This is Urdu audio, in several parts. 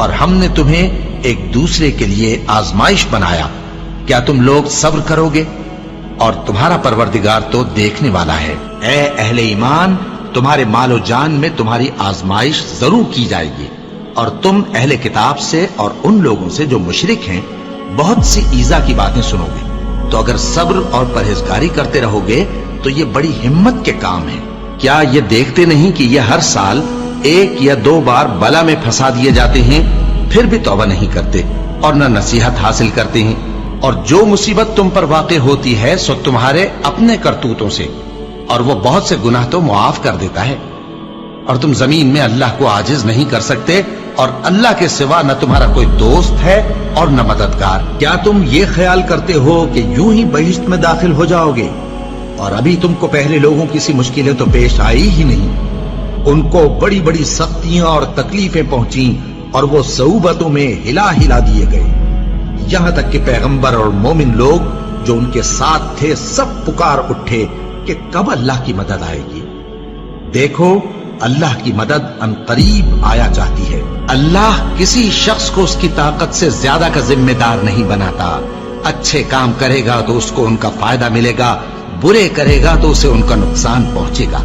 اور ہم نے تمہیں ایک دوسرے کے لیے آزمائش بنایا، کیا تم لوگ صبر کرو گے؟ اور تمہارا پروردگار تو دیکھنے والا ہے۔ اے اہل ایمان، تمہارے مال و جان میں تمہاری آزمائش ضرور کی جائے گی، اور تم اہل کتاب سے اور ان لوگوں سے جو مشرک ہیں بہت سی ایذا کی باتیں سنو گے، تو اگر صبر اور پرہیزگاری کرتے رہو گے تو یہ بڑی ہمت کے کام ہے۔ کیا یہ دیکھتے نہیں کہ یہ ہر سال 1 یا 2 بار بلا میں پھنسا دیے جاتے ہیں، پھر بھی توبہ نہیں کرتے اور نہ نصیحت حاصل کرتے ہیں؟ اور جو مصیبت تم پر واقع ہوتی ہے سو تمہارے اپنے کرتوتوں سے، اور وہ بہت سے گناہ تو معاف کر دیتا ہے۔ اور تم زمین میں اللہ کو عاجز نہیں کر سکتے، اور اللہ کے سوا نہ تمہارا کوئی دوست ہے اور نہ مددگار۔ کیا تم یہ خیال کرتے ہو کہ یوں ہی بہشت میں داخل ہو جاؤ گے؟ اور ابھی تم کو پہلے لوگوں کی سی مشکلیں تو پیش آئی ہی نہیں، ان کو بڑی بڑی سختیاں اور تکلیفیں پہنچیں، اور وہ صعوبتوں میں ہلا ہلا دیے گئے، یہاں تک کہ پیغمبر اور مومن لوگ جو ان کے ساتھ تھے سب پکار اٹھے کہ کب اللہ کی مدد آئے گی۔ دیکھو، اللہ کی مدد ان قریب آیا جاتی ہے۔ اللہ کسی شخص کو اس کی طاقت سے زیادہ کا ذمہ دار نہیں بناتا۔ اچھے کام کرے گا تو اس کو ان کا فائدہ ملے گا، برے کرے گا تو اسے ان کا نقصان پہنچے گا۔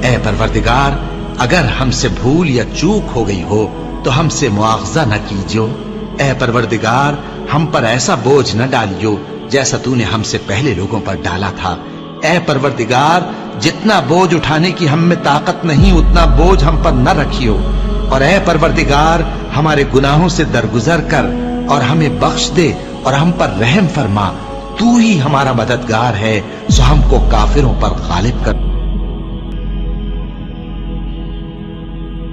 اے پروردگار، اگر ہم سے بھول یا چوک ہو گئی ہو تو ہم سے مواخذہ نہ کیجو۔ اے پروردگار، ہم پر ایسا بوجھ نہ ڈالیو جیسا تو نے ہم سے پہلے لوگوں پر ڈالا تھا۔ اے پروردگار، جتنا بوجھ اٹھانے کی ہم میں طاقت نہیں اتنا بوجھ ہم پر نہ رکھیو، اور اے پروردگار، ہمارے گناہوں سے درگزر کر اور ہمیں بخش دے اور ہم پر رحم فرما۔ تو ہی ہمارا مددگار ہے، سو ہم کو کافروں پر غالب کر۔